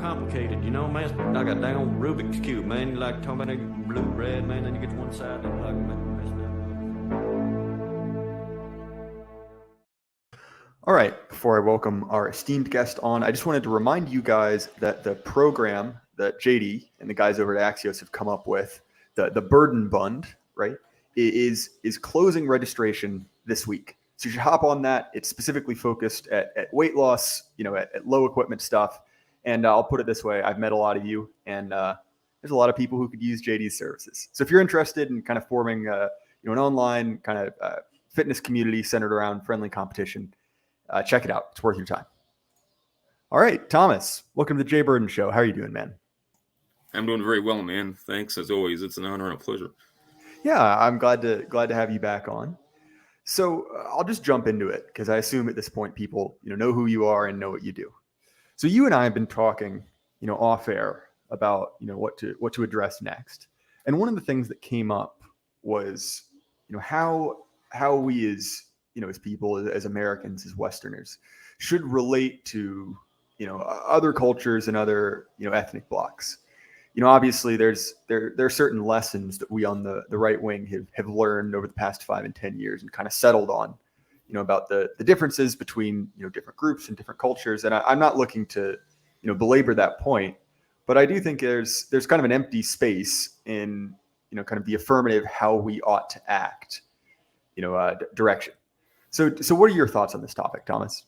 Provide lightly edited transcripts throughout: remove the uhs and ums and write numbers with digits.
complicated, you know, man. It's like a damn Rubik's Cube, man. You like talking about that blue, red, man, then you get to one side and like, All right, before I welcome our esteemed guest on, I just wanted to remind you guys that the program that JD and the guys over at AXIOS have come up with, the Burden Bund, right, is closing registration this week. So you should hop on that. It's specifically focused at weight loss, you know, at low equipment stuff. And I'll put it this way: I've met a lot of you, and there's a lot of people who could use JD's services. So if you're interested in kind of forming, an online kind of fitness community centered around friendly competition, check it out. It's worth your time. All right, Thomas, welcome to the Jay Burden Show. How are you doing, man? I'm doing very well, man. Thanks, as always. It's an honor and a pleasure. Yeah, I'm glad to have you back on. So I'll just jump into it because I assume at this point people know who you are and know what you do. So you and I have been talking, off air about what to address next. And one of the things that came up was how we as people, as Americans, as Westerners, should relate to other cultures and other ethnic blocs. Obviously there are certain lessons that we on the right wing have learned over the past 5 and 10 years and kind of settled on, about the differences between different groups and different cultures. And I'm not looking to belabor that point, but I do think there's kind of an empty space in kind of the affirmative how we ought to act direction. So what are your thoughts on this topic, Thomas?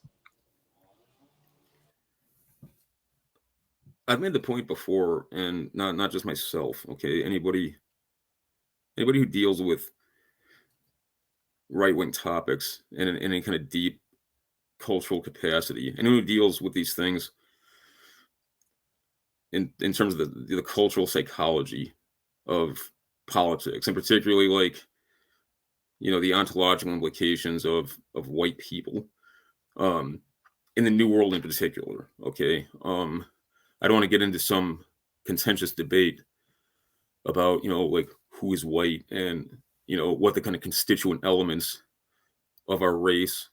I've made the point before, and not just myself. Okay, anybody who deals with right-wing topics in any kind of deep cultural capacity, and who deals with these things in terms of the cultural psychology of politics, and particularly like the ontological implications of white people in the New World in particular. Okay. I don't want to get into some contentious debate about, like who is white and, what the kind of constituent elements of our race,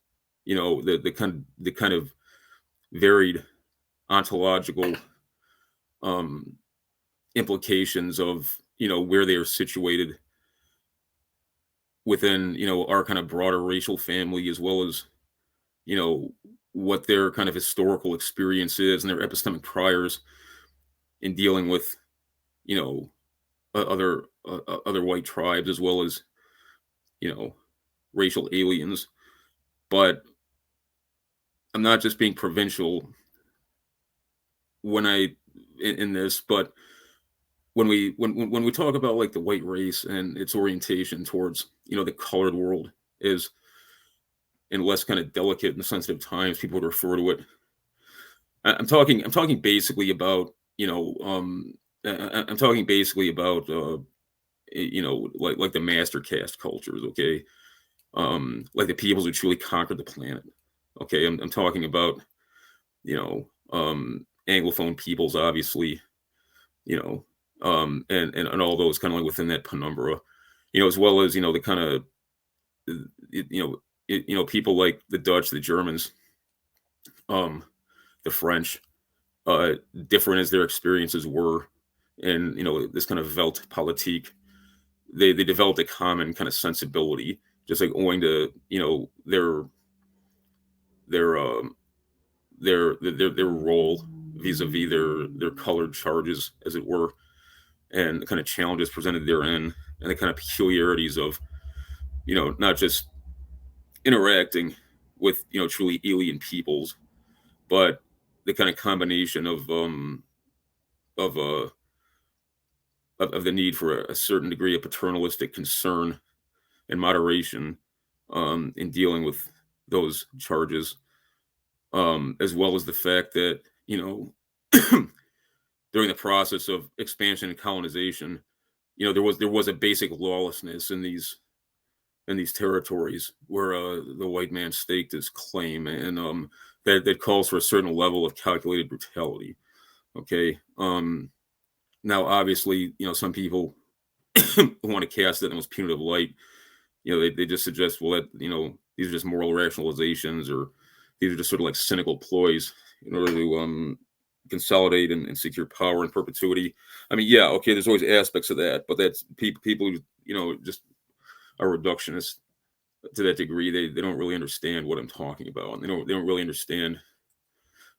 the kind of varied ontological implications of, where they are situated within, our kind of broader racial family, as well as, what their kind of historical experience is and their epistemic priors in dealing with, other white tribes, as well as, racial aliens. But I'm not just being provincial in this, but when we talk about like the white race and its orientation towards, the colored world is in less kind of delicate and sensitive times, people would refer to it. I'm talking basically about, I'm talking basically about, like the master caste cultures. Okay. Like the peoples who truly conquered the planet. Okay. I'm talking about, Anglophone peoples, obviously, and all those kind of like within that penumbra, as well as, the kind of, people like the Dutch, the Germans, the French, different as their experiences were, and this kind of Weltpolitik, they developed a common kind of sensibility, just like owing to their role vis-a-vis their colored charges, as it were, and the kind of challenges presented therein, and the kind of peculiarities of not just interacting with truly alien peoples, but the kind of combination of the need for a certain degree of paternalistic concern and moderation in dealing with those charges, as well as the fact that during the process of expansion and colonization, there was a basic lawlessness in these territories where the white man staked his claim, and that calls for a certain level of calculated brutality. Okay. Now, obviously, some people want to cast it in the most punitive light. They just suggest, well, that these are just moral rationalizations, or these are just sort of like cynical ploys in order consolidate and secure power in perpetuity. I mean, yeah, okay, there's always aspects of that, but that's people who, you know, just are reductionists to that degree. They don't really understand what I'm talking about, and they don't really understand,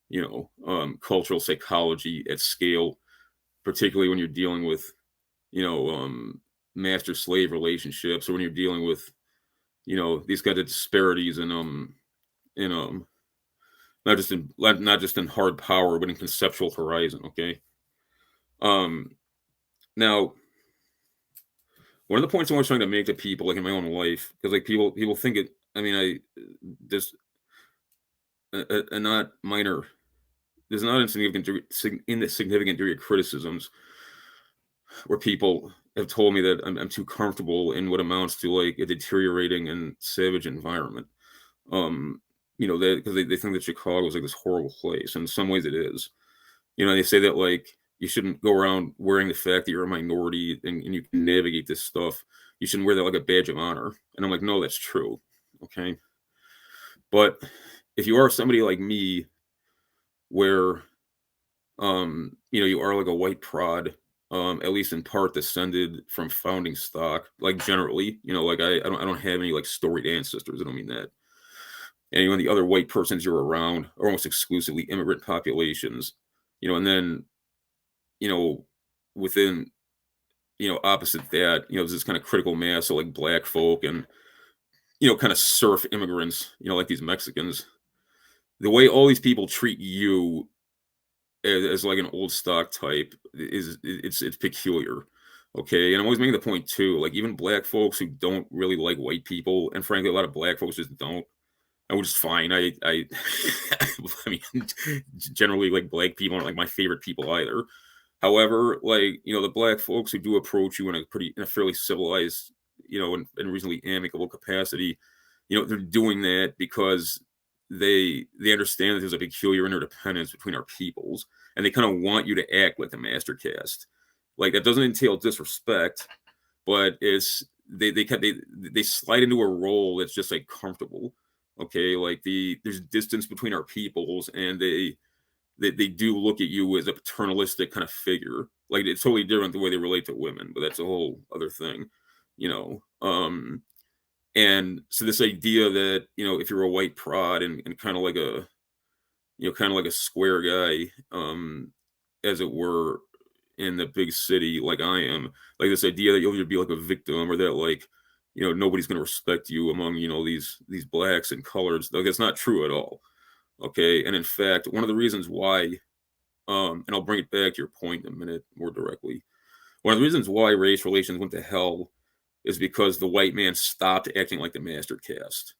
you know, cultural psychology at scale, particularly when you're dealing with, you know, master slave relationships, or when you're dealing with, you know, these kinds of disparities in not just in hard power, but in conceptual horizon. Okay. Now, one of the points I'm always trying to make to people, like in my own life, because like people think it. I mean, there's a not minor, there's not insignificant degree of criticisms where people have told me that I'm too comfortable in what amounts to like a deteriorating and savage environment. You know, that because they think that Chicago is like this horrible place. And in some ways it is. You know, they say that like you shouldn't go around wearing the fact that you're a minority and you can navigate this stuff. You shouldn't wear that like a badge of honor. And I'm like, no, that's true. Okay. But if you are somebody like me, where you know, you are like a white prod, at least in part descended from founding stock, like generally, you know, like I don't have any like storied ancestors. I don't mean that. And even the other white persons you're around are almost exclusively immigrant populations, you know, and then, you know, within, you know, opposite that, you know, there's this kind of critical mass of like black folk and, you know, kind of serf immigrants, you know, like these Mexicans. The way all these people treat you as like an old stock type is it's peculiar. Okay. And I'm always making the point too, like even black folks who don't really like white people, and frankly, a lot of black folks just don't, which is fine. I mean, generally, like black people aren't like my favorite people either. However, like, you know, the black folks who do approach you in a fairly civilized, you know, and reasonably amicable capacity, you know, they're doing that because they understand that there's a peculiar interdependence between our peoples, and they kind of want you to act like the master caste. Like that doesn't entail disrespect, but it's they slide into a role that's just like comfortable. Okay, like there's distance between our peoples, and they do look at you as a paternalistic kind of figure. Like it's totally different the way they relate to women, but that's a whole other thing, you know. And so this idea that, you know, if you're a white prod and kind of like a, you know, kind of like a square guy, as it were, in the big city, like I am, like this idea that you'll either be like a victim or that like, you know, nobody's going to respect you among, you know, these blacks and coloreds. Like that's not true at all. Okay. And in fact, one of the reasons why, and I'll bring it back to your point in a minute more directly. One of the reasons why race relations went to hell is because the white man stopped acting like the master caste.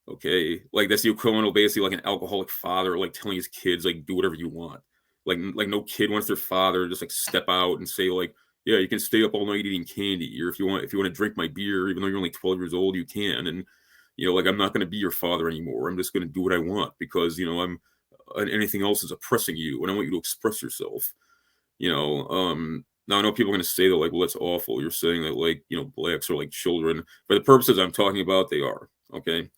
Okay. Like that's the equivalent of basically like an alcoholic father, like telling his kids, like, do whatever you want. Like no kid wants their father to just like step out and say like, yeah, you can stay up all night eating candy, or if you want to drink my beer, even though you're only 12 years old, you can. And, you know, like, I'm not going to be your father anymore. I'm just going to do what I want because, you know, anything else is oppressing you and I want you to express yourself, you know. Now I know people are going to say that like, well, that's awful. You're saying that like, you know, blacks are like children. For the purposes I'm talking about, they are. Okay.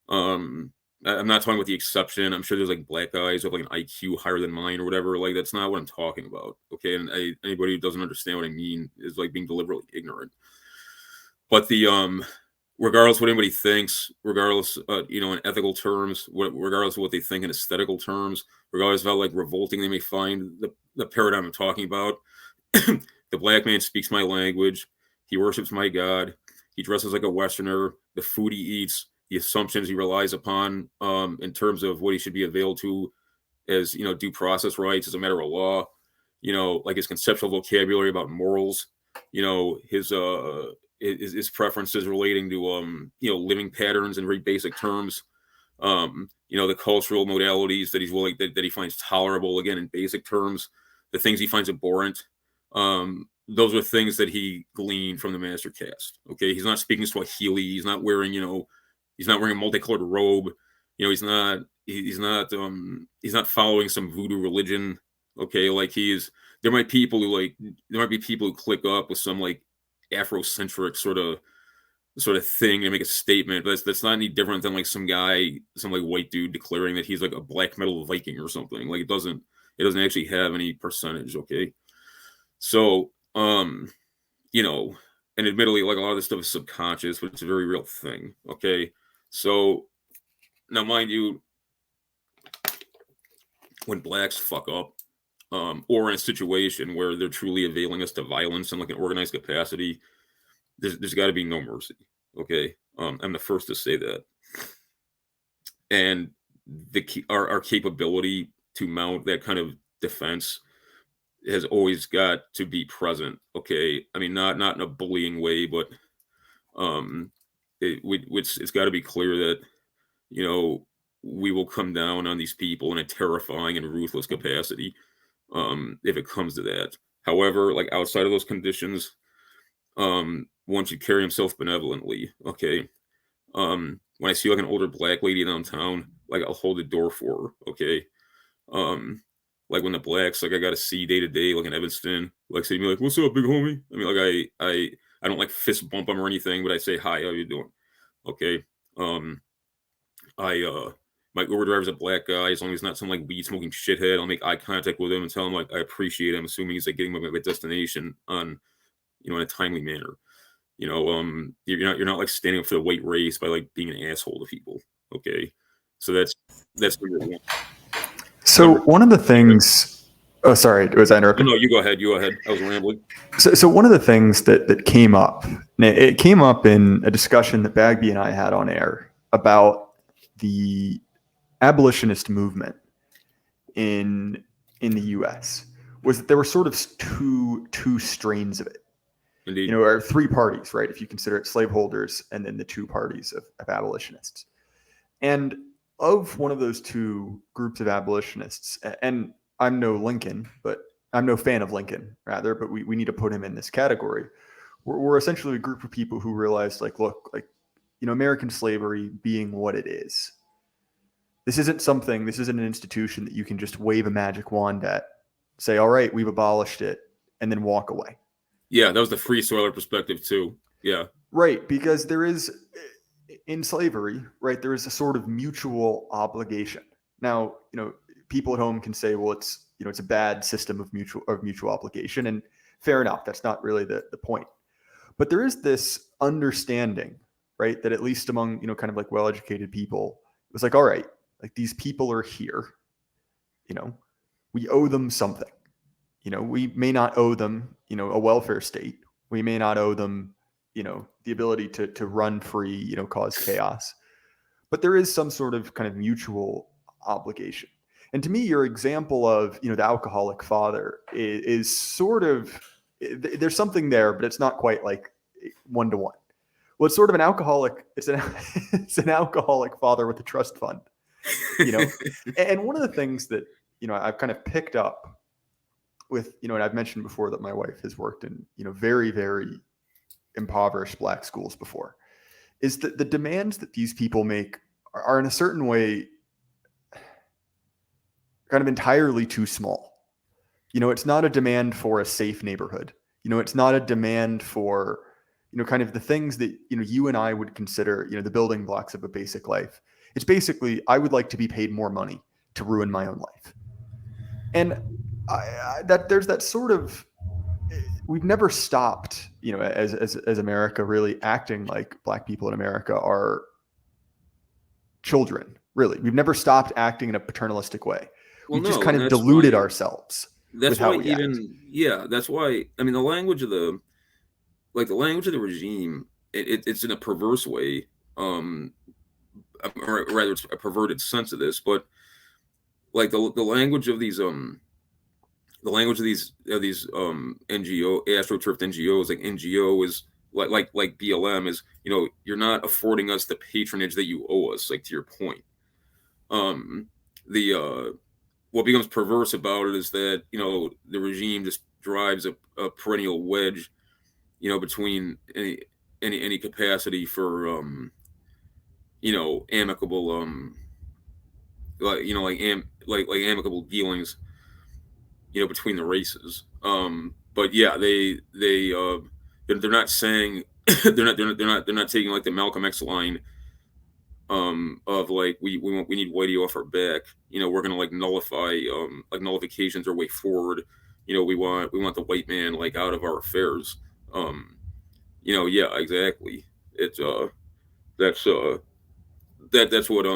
I'm not talking about the exception. I'm sure there's like black guys with like an IQ higher than mine or whatever. Like that's not what I'm talking about. Okay. And anybody who doesn't understand what I mean is like being deliberately ignorant. But regardless of what anybody thinks, regardless, you know, in ethical terms, regardless of what they think in aesthetical terms, regardless of how like revolting they may find the paradigm I'm talking about, the black man speaks my language. He worships my God. He dresses like a Westerner. The food he eats, the assumptions he relies upon, in terms of what he should be availed to as, you know, due process rights as a matter of law, you know, like his conceptual vocabulary about morals, you know, his preferences relating to, you know, living patterns in very basic terms, you know, the cultural modalities that he's willing, that he finds tolerable, again, in basic terms, the things he finds abhorrent. Those are things that he gleaned from the master caste. Okay. He's not speaking Swahili. He's not wearing, you know, he's not wearing a multicolored robe. You know, he's not following some voodoo religion. Okay. Like there might be people who click up with some like Afrocentric sort of thing and make a statement, but that's not any different than like some like white dude declaring that he's like a black metal Viking or something. Like it doesn't It doesn't actually have any percentage. Okay. So, you know, and admittedly, like a lot of this stuff is subconscious, but it's a very real thing. Okay. So now, mind you, when blacks fuck up, or in a situation where they're truly availing us to violence in like an organized capacity, there's got to be no mercy. Okay. I'm the first to say that. And our capability to mount that kind of defense has always got to be present. Okay. I mean, not in a bullying way, but it's got to be clear that, you know, we will come down on these people in a terrifying and ruthless capacity, if it comes to that. However, like outside of those conditions, one should carry himself benevolently. Okay. When I see like an older black lady downtown, like I'll hold the door for her. Okay. Like when the blacks, like I got to see day to day, like in Evanston, like say to me, like, "What's up, big homie?" I mean, like I don't like fist bump them or anything, but I say, "Hi, how you doing?" Okay. My Uber driver's a black guy. As long as he's not some like weed smoking shithead, I'll make eye contact with him and tell him like I appreciate him, assuming he's like getting my destination on, you know, in a timely manner. You know, you're not like standing up for the white race by like being an asshole to people. Okay, so that's number one. So one of the things. Oh, sorry, was I interrupting? No, you go ahead. You go ahead. I was rambling. So one of the things that came up, it came up in a discussion that Bagby and I had on air about the abolitionist movement in the U.S. was that there were sort of two strains of it. Indeed. You know, or three parties, right? If you consider it slaveholders and then the two parties of abolitionists. And of one of those two groups of abolitionists, and I'm no Lincoln, but I'm no fan of Lincoln, rather, but we need to put him in this category. We're essentially a group of people who realized, like, look, like, you know, American slavery being what it is, this isn't an institution that you can just wave a magic wand at, say, all right, we've abolished it, and then walk away. Yeah, that was the free soiler perspective too. Yeah. Right, because there is, in slavery, right, there is a sort of mutual obligation. Now, you know, people at home can say, well, it's a bad system of mutual obligation, and fair enough, that's not really the point. But there is this understanding, right, that at least among, you know, kind of like well-educated people, it was like, all right, like these people are here, you know, we owe them something. You know, we may not owe them, you know, a welfare state. We may not owe them, you know, the ability to run free, you know, cause chaos. But there is some sort of kind of mutual obligation. And to me, your example of, you know, the alcoholic father is sort of, there's something there, but it's not quite like one-to-one. Well, it's sort of an alcoholic, it's an alcoholic father with a trust fund, you know. And one of the things that, you know, I've kind of picked up with, you know, and I've mentioned before that my wife has worked in, you know, very, very impoverished black schools before, is that the demands that these people make are in a certain way kind of entirely too small. You know, it's not a demand for a safe neighborhood. You know, it's not a demand for, you know, kind of the things that, you know, you and I would consider, you know, the building blocks of a basic life. It's basically, I would like to be paid more money to ruin my own life. And there's that sort of, we've never stopped, you know, as America, really acting like black people in America are children. Really, we've never stopped acting in a paternalistic way. We've just kind of diluted ourselves. That's why that's why, I mean, the language of the regime, it's in a perverse way, or rather it's a perverted sense of this, but like the language of these NGO, astroturfed NGOs, like NGO is like BLM is, you know, you're not affording us the patronage that you owe us, like to your point. What becomes perverse about it is that, you know, the regime just drives a perennial wedge, you know, between any capacity for you know, amicable amicable dealings, you know, between the races. But yeah, they're not saying they're not taking like the Malcolm X line of like we need whitey off our back. We're gonna like nullify like nullifications our way forward. We want the white man like out of our affairs. Yeah, exactly. It's that's that's what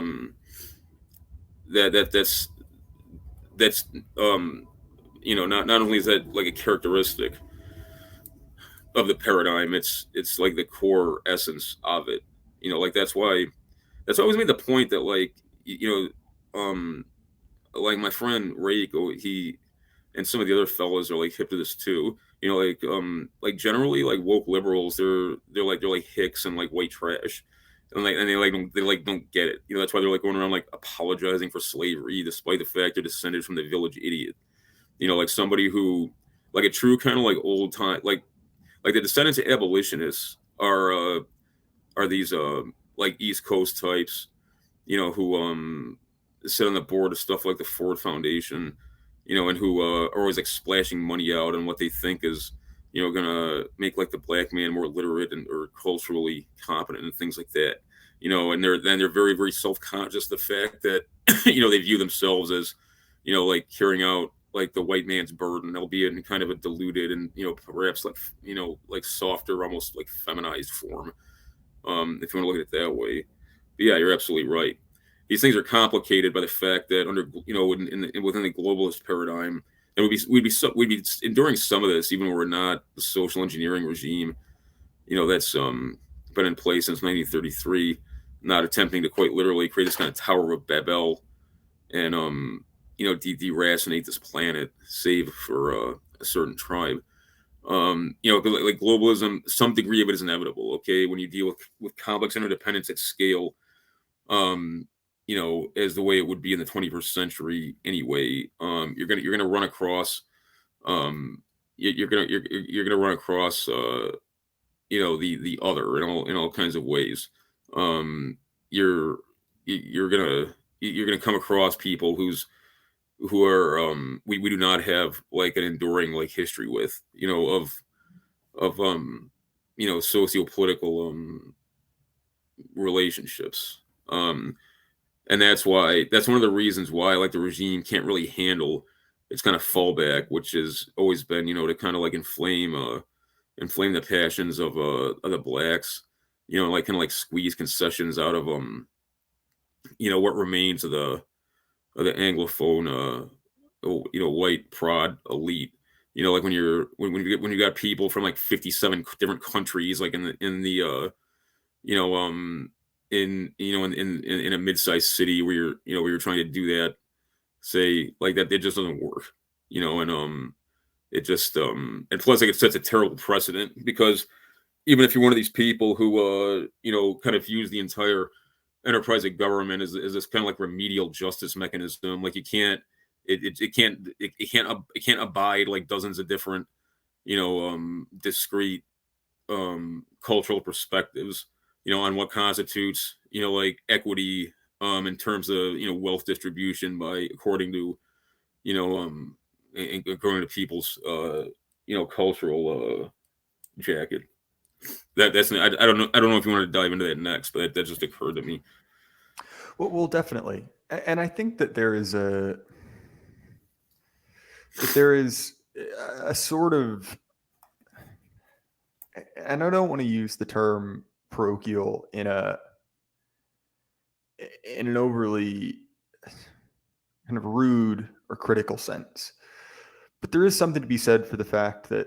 that's not only is that like a characteristic of the paradigm, it's like the core essence of it. Like that's why I always made the point that like like my friend Reiko, he and some of the other fellows are like hip to this too. Like generally like woke liberals, they're like hicks and like white trash. And they don't get it. That's why they're like going around like apologizing for slavery, despite the fact they're descended from the village idiot. Like somebody who, like a true kind of like old time, like the descendants of abolitionists are these like East Coast types, who sit on the board of stuff like the Ford Foundation, and who are always like splashing money out on what they think is, gonna make like the black man more literate and or culturally competent and things like that. And they're very, very self-conscious the fact that they view themselves as, like carrying out like the white man's burden, albeit in kind of a diluted and perhaps like like softer, almost like feminized form, if you want to look at it that way. But yeah, you're absolutely right. These things are complicated by the fact that under within the globalist paradigm, and we'd be enduring some of this even when we're not the social engineering regime, that's been in place since 1933, not attempting to quite literally create this kind of Tower of Babel and deracinate this planet, save for a certain tribe. Like globalism, some degree of it is inevitable. Okay, when you deal with complex interdependence at scale, as the way it would be in the 21st century anyway, you're gonna run across, you're gonna run across, the other in all kinds of ways. You're gonna come across people who are we do not have like an enduring like history with, of socio-political relationships. And that's one of the reasons why like the regime can't really handle its kind of fallback, which has always been, to kind of like inflame the passions of the blacks, like kind of like squeeze concessions out of what remains of the Anglophone white prod elite. Like when you got people from like 57 different countries, like in a mid-sized city where you're trying to do that, say like that, it just doesn't work, and it just and plus like it sets a terrible precedent, because even if you're one of these people who kind of views the entire enterprise of government as this kind of like remedial justice mechanism, like it can't abide like dozens of different discrete cultural perspectives on what constitutes like equity in terms of wealth distribution by according to according to people's cultural jacket. I don't know if you want to dive into that next, but that just occurred to me. Well, definitely, and I think that there is a sort of, and I don't want to use the term parochial in an overly kind of rude or critical sense, but there is something to be said for the fact that,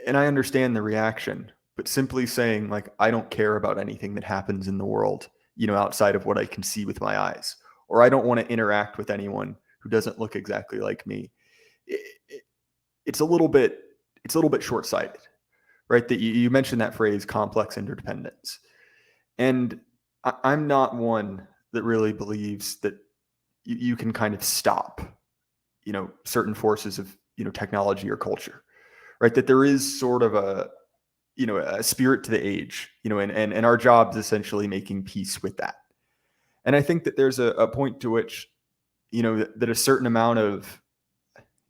and I understand the reaction, but simply saying like, I don't care about anything that happens in the world, outside of what I can see with my eyes, or I don't want to interact with anyone who doesn't look exactly like me. It's a little bit short-sighted, right? That you mentioned that phrase, complex interdependence. And I'm not one that really believes that you can kind of stop, certain forces of, technology or culture, right? That there is sort of a spirit to the age, and our job is essentially making peace with that. And I think that there's a point to which, that a certain amount of,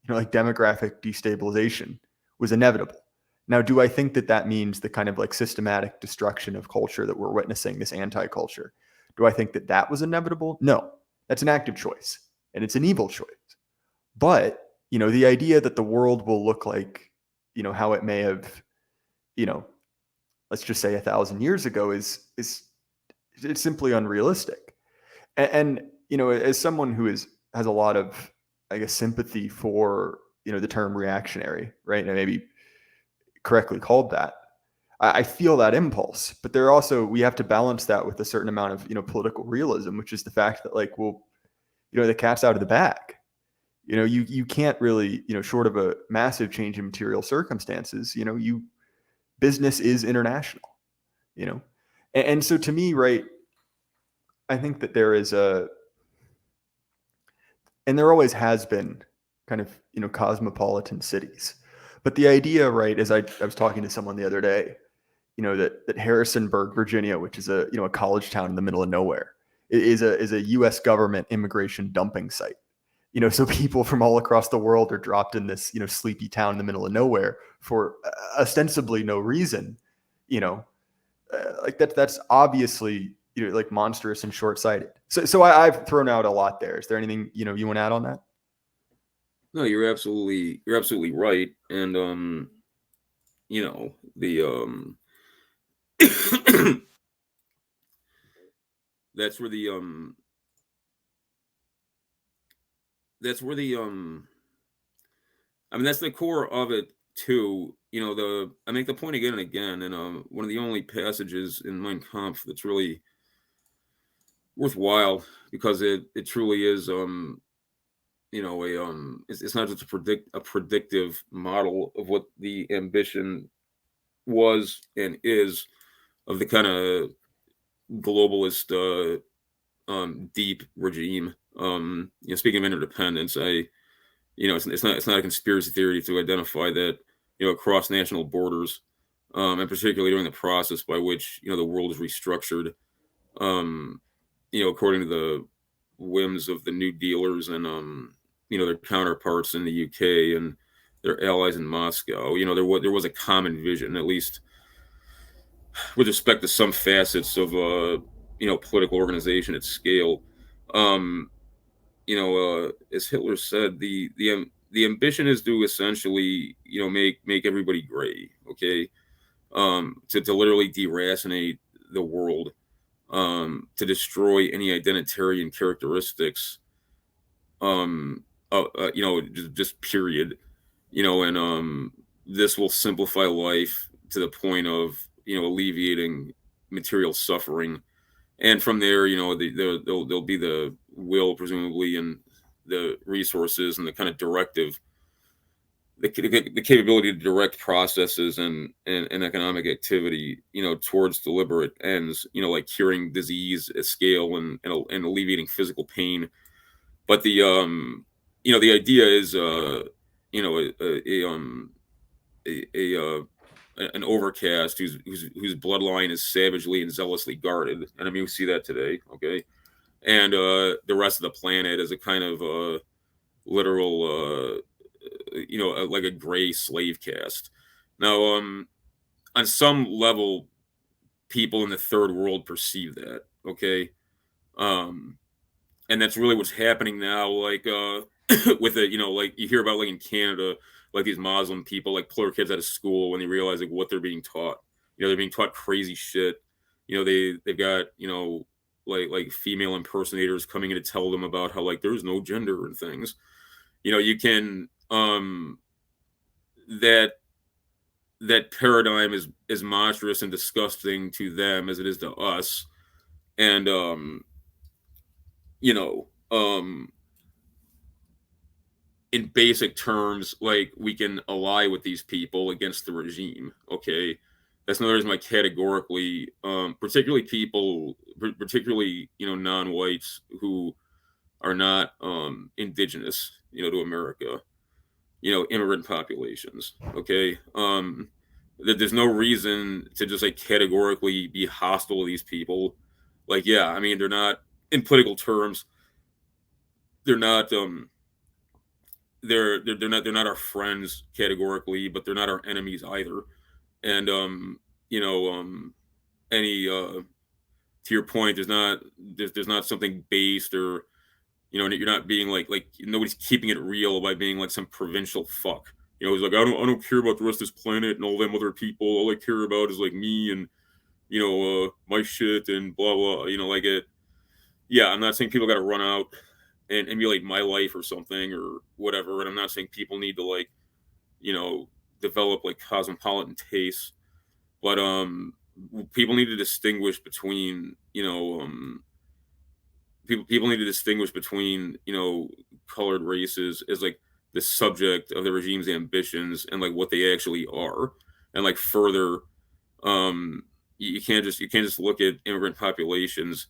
like demographic destabilization was inevitable. Now, do I think that that means the kind of like systematic destruction of culture that we're witnessing, this anti-culture? Do I think that that was inevitable? No, that's an active choice, and it's an evil choice. But, you know, the idea that the world will look like, you know, how it may have, you know, let's just say 1,000 years ago is it's simply unrealistic. And you know, as someone who has a lot of, I guess, sympathy for, you know, the term reactionary, right? And maybe correctly called that. I feel that impulse, but there also, we have to balance that with a certain amount of, you know, political realism, which is the fact that, like, well, you know, the cat's out of the bag. You know, you can't really, you know, short of a massive change in material circumstances, you know, business is international, you know, and so to me, right, I think that there is and there always has been kind of, you know, cosmopolitan cities. But the idea, right, as I was talking to someone the other day, you know, that Harrisonburg, Virginia, which is a, you know, a college town in the middle of nowhere, is a U.S. government immigration dumping site. You know, so people from all across the world are dropped in this, you know, sleepy town in the middle of nowhere for ostensibly no reason. You know, like that's obviously, you know, like monstrous and short-sighted. So I've thrown out a lot there. Is there anything, you know, you want to add on that? No, you're absolutely right. And you know, the that's where the I mean, that's the core of it too. You know, I make the point again and again, and one of the only passages in Mein Kampf that's really worthwhile, because it truly is, you know, it's not just a predictive model of what the ambition was and is of the kind of globalist deep regime. You know, speaking of interdependence, you know, it's not a conspiracy theory to identify that, you know, across national borders, and particularly during the process by which, you know, the world is restructured, you know, according to the whims of the New Dealers and you know, their counterparts in the UK and their allies in Moscow. You know, there was a common vision, at least with respect to some facets of you know, political organization at scale. Um, you know, as Hitler said, the ambition is to essentially, you know, make everybody gray, okay, to literally deracinate the world, to destroy any identitarian characteristics, you know, just period, you know, and this will simplify life to the point of, you know, alleviating material suffering. And from there, you know, there'll be the will, presumably, and the resources and the kind of directive, the capability to direct processes and economic activity, you know, towards deliberate ends, you know, like curing disease at scale and alleviating physical pain. But you know, the idea is, you know, an overcast whose bloodline is savagely and zealously guarded, and I mean, we see that today, okay, and the rest of the planet is a kind of literal, you know, like a gray slave caste. Now, on some level, people in the third world perceive that, okay, um, and that's really what's happening now. Like, with it, you know, like you hear about, like in Canada, like these Muslim people like pull their kids out of school when they realize like what they're being taught. You know, they're being taught crazy shit. You know, they've got, you know, like female impersonators coming in to tell them about how like there's no gender and things. You know, you can that that paradigm is as monstrous and disgusting to them as it is to us. And you know, in basic terms, like we can ally with these people against the regime. Okay, that's another reason why categorically, particularly, you know, non-whites who are not indigenous, you know, to America, you know, immigrant populations. Okay, that there's no reason to just like categorically be hostile to these people. Like, yeah, I mean, they're not, in political terms, they're not they're not our friends categorically, but they're not our enemies either. And any to your point, there's not something based, or you're not being like nobody's keeping it real by being like some provincial fuck. He's like, I don't care about the rest of this planet and all them other people. All I care about is like me and my shit and blah blah. Like it. Yeah, I'm not saying people got to run out and emulate my life or something or whatever. And I'm not saying people need to like develop like cosmopolitan tastes, but people need to distinguish between people need to distinguish between colored races as like the subject of the regime's ambitions and like what they actually are. And like further, you can't just look at immigrant populations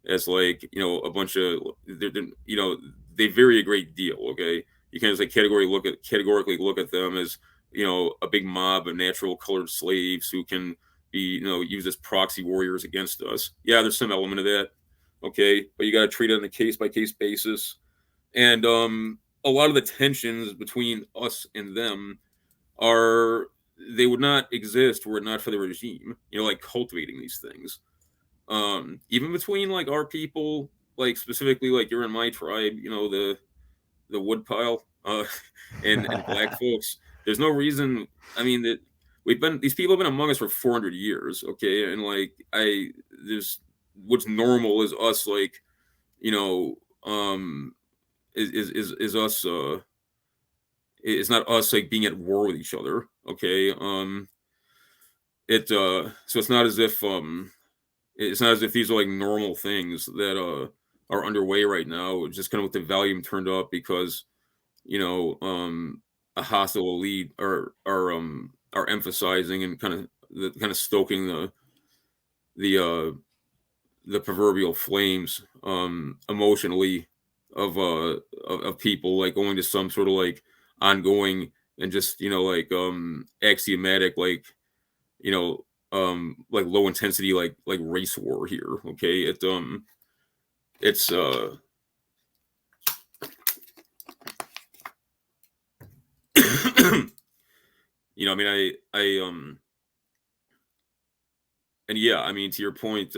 as like a bunch of they vary a great deal. Okay, you can't just like categorically look at them as a big mob of natural colored slaves who can be used as proxy warriors against us. Yeah, there's some element of that. Okay, but you got to treat it on a case by case basis. And a lot of the tensions between us and them they would not exist were it not for the regime, like cultivating these things. Even between like our people, like specifically like you're in my tribe, the woodpile, and black folks. There's no reason. I mean that these people have been among us for 400 years. Okay, and like there's what's normal is us like is us it's not us like being at war with each other. Okay, so it's not as if these are like normal things that are underway right now, just kind of with the volume turned up because a hostile elite are emphasizing and kind of stoking the proverbial flames emotionally of people like going to some sort of like ongoing and just axiomatic like low intensity like race war here. Okay, it's I mean and yeah, I mean, to your point,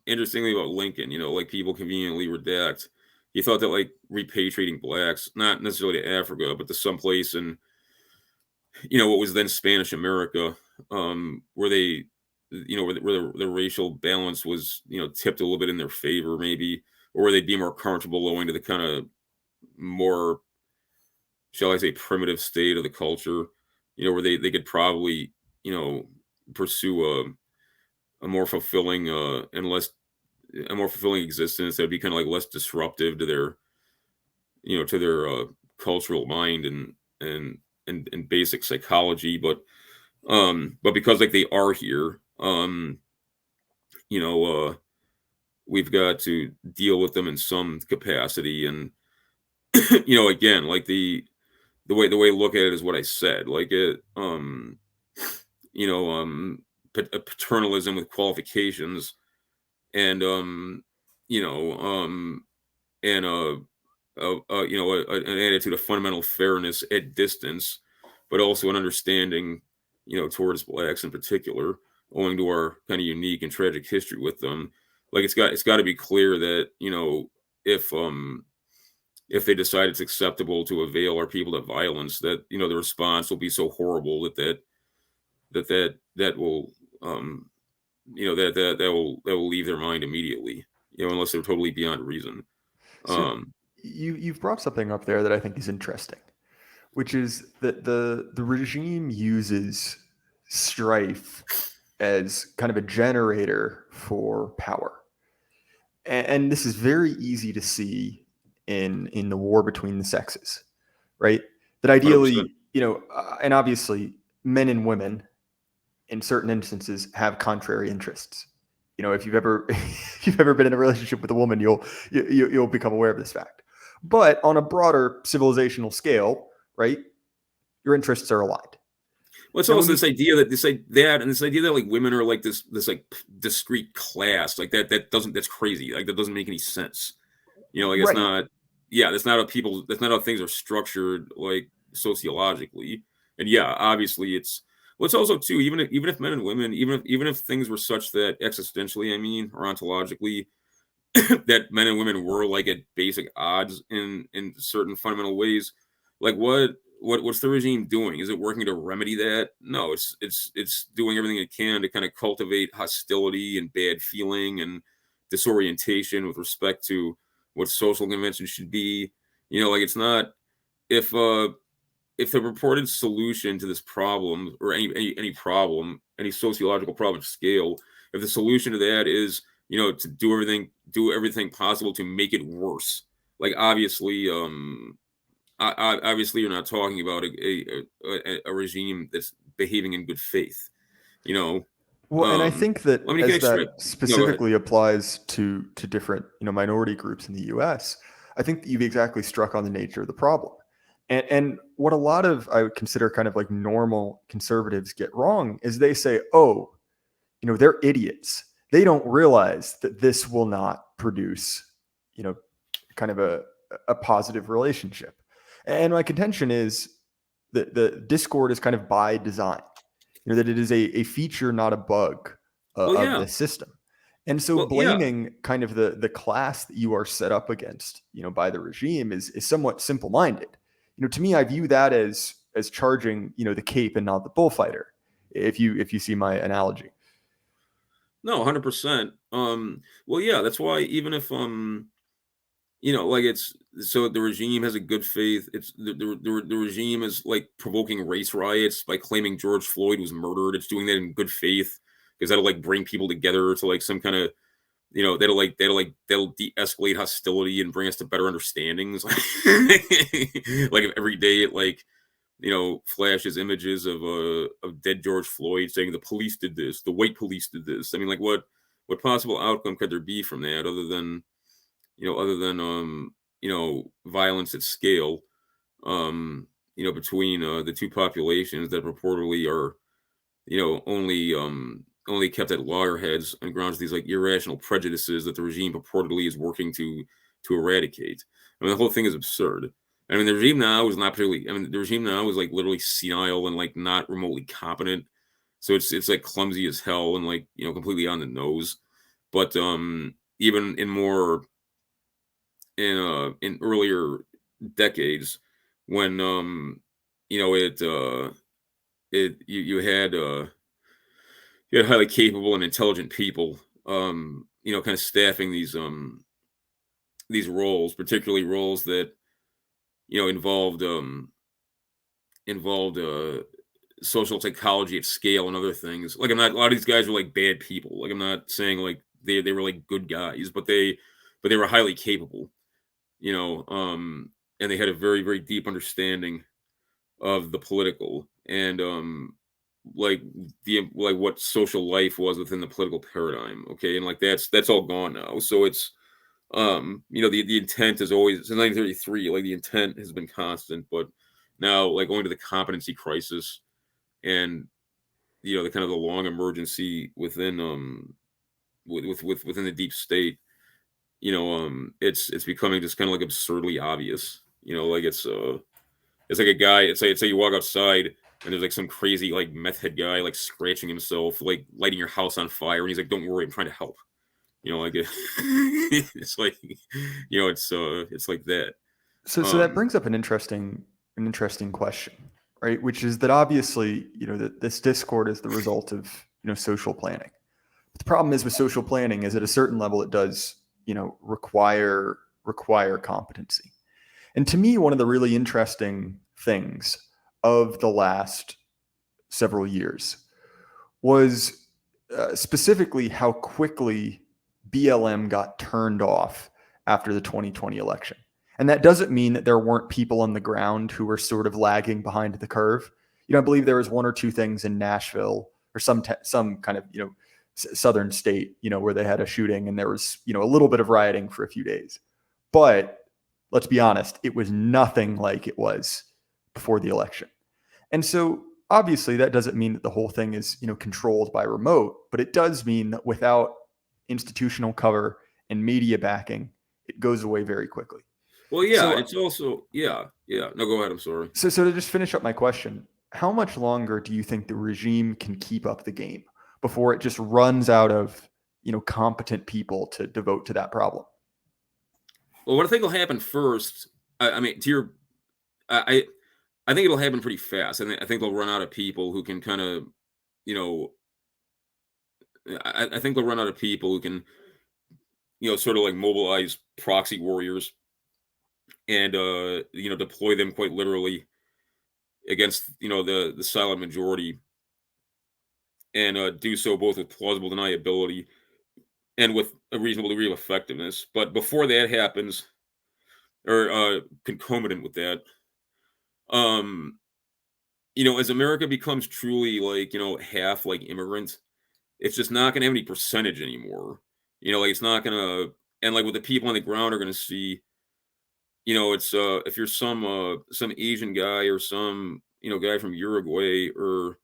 interestingly about Lincoln, like people conveniently redact. He thought that like repatriating blacks, not necessarily to Africa, but to someplace in, what was then Spanish America, where they, where the racial balance was, tipped a little bit in their favor, maybe, or where they'd be more comfortable owing to the kind of more, shall I say, primitive state of the culture, where they could probably, pursue a more fulfilling and less a more fulfilling existence that would be kind of like less disruptive to their cultural mind and basic psychology, but because like they are here, we've got to deal with them in some capacity. And again, like the way to look at it is what I said, like it paternalism with qualifications, and an attitude of fundamental fairness at distance, but also an understanding, towards blacks in particular, owing to our kind of unique and tragic history with them. Like it's got to be clear that if they decide it's acceptable to avail our people to violence, that the response will be so horrible that will that will leave their mind immediately, unless they're totally beyond reason. So you've brought something up there that I think is interesting, which is that the regime uses strife as kind of a generator for power. And this is very easy to see in the war between the sexes, right? That ideally, 100%. And obviously men and women in certain instances have contrary interests. If you've ever been in a relationship with a woman, you'll become aware of this fact. But on a broader civilizational scale, right, your interests are aligned. Well, it's also this idea that like women are like this like discrete class, like that's crazy. Like that doesn't make any sense. Like it's not. that's not how things are structured, like sociologically. And yeah, obviously it's also too, even if men and women, even if things were such that existentially, I mean, or ontologically, that men and women were like at basic odds in certain fundamental ways, like what's the regime doing? Is it working to remedy that? No, it's doing everything it can to kind of cultivate hostility and bad feeling and disorientation with respect to what social conventions should be. Like it's not, if the purported solution to this problem, or any problem, any sociological problem scale, if the solution to that is to do everything possible to make it worse, like obviously obviously you're not talking about a regime that's behaving in good faith. Well, and I think that I mean, as that no, go ahead. specifically applies to different minority groups in the U.S., I think that you've exactly struck on the nature of the problem. And what a lot of, I would consider, kind of like normal conservatives get wrong is they say, oh, they're idiots. They don't realize that this will not produce, kind of a positive relationship. And my contention is that the discord is kind of by design, that it is a feature, not a bug of the system. And so blaming kind of the class that you are set up against, by the regime is somewhat simple-minded. To me, I view that as charging, the cape and not the bullfighter, if you see my analogy. No, 100%. Well, yeah, that's why even if like it's, so the regime has a good faith. It's the regime is like provoking race riots by claiming George Floyd was murdered. It's doing that in good faith because that'll like bring people together to like some kind of, that'll de-escalate hostility and bring us to better understandings. Like if every day it like flashes images of dead George Floyd saying the police did this, the white police did this. I mean, like what possible outcome could there be from that other than violence at scale, between the two populations that purportedly are, only kept at loggerheads on grounds of these like irrational prejudices that the regime purportedly is working to eradicate. I mean, the whole thing is absurd. I mean, the regime now is not particularly. I mean, the regime now is like literally senile and like not remotely competent. So it's like clumsy as hell and like completely on the nose. But even in more in earlier decades, when you had highly capable and intelligent people, kind of staffing these roles, particularly roles that involved social psychology at scale and other things. Like a lot of these guys were like bad people. Like I'm not saying like they were like good guys, but they were highly capable, and they had a very, very deep understanding of the political and like what social life was within the political paradigm. Okay, and like that's all gone now. So it's the intent is always, since 1933, like the intent has been constant, but now like going to the competency crisis and the kind of the long emergency within within the deep state, it's becoming just kind of like absurdly obvious. Like it's like a guy, it's like you walk outside and there's like some crazy like meth head guy like scratching himself, like lighting your house on fire, and he's like, "Don't worry, I'm trying to help." Like it's like it's like that. So that brings up an interesting question, right? Which is that obviously that this discord is the result of social planning. But the problem is with social planning is at a certain level it does require competency. And to me, one of the really interesting things of the last several years was specifically how quickly BLM got turned off after the 2020 election. And that doesn't mean that there weren't people on the ground who were sort of lagging behind the curve. I believe there was one or two things in Nashville or some kind of, southern state, where they had a shooting and there was, a little bit of rioting for a few days. But let's be honest, it was nothing like it was before the election. And so obviously that doesn't mean that the whole thing is, controlled by remote, but it does mean that without institutional cover and media backing, it goes away very quickly. Well, yeah, So, it's also yeah. No, go ahead. I'm sorry. so to just finish up my question, how much longer do you think the regime can keep up the game before it just runs out of, competent people to devote to that problem? Well, what I think will happen first, I mean, to your, I, I think it'll happen pretty fast. I think they'll run out of people who can kind of, you know, I think they'll run out of people who can, sort of like mobilize proxy warriors and, deploy them quite literally against, the silent majority and do so both with plausible deniability and with a reasonable degree of effectiveness. But before that happens, or concomitant with that, um, as America becomes truly like, half like immigrant, it's just not going to have any percentage anymore. Like it's not going to, and like what the people on the ground are going to see, it's if you're some Asian guy or some guy from Uruguay or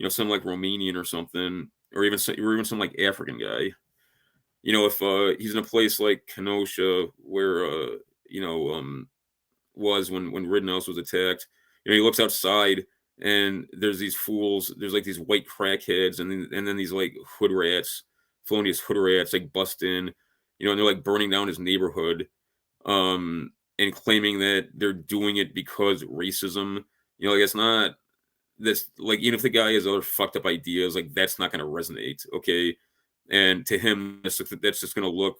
some like Romanian or something, or even some like African guy. If he's in a place like Kenosha where you know was when Rittenhouse was attacked, he looks outside and there's these fools, there's like these white crackheads and then these like hood rats, felonious hood rats like bust in, and they're like burning down his neighborhood, um, and claiming that they're doing it because racism. Like it's not this, like, even if the guy has other fucked up ideas, like that's not going to resonate, okay? And to him, that's just going to look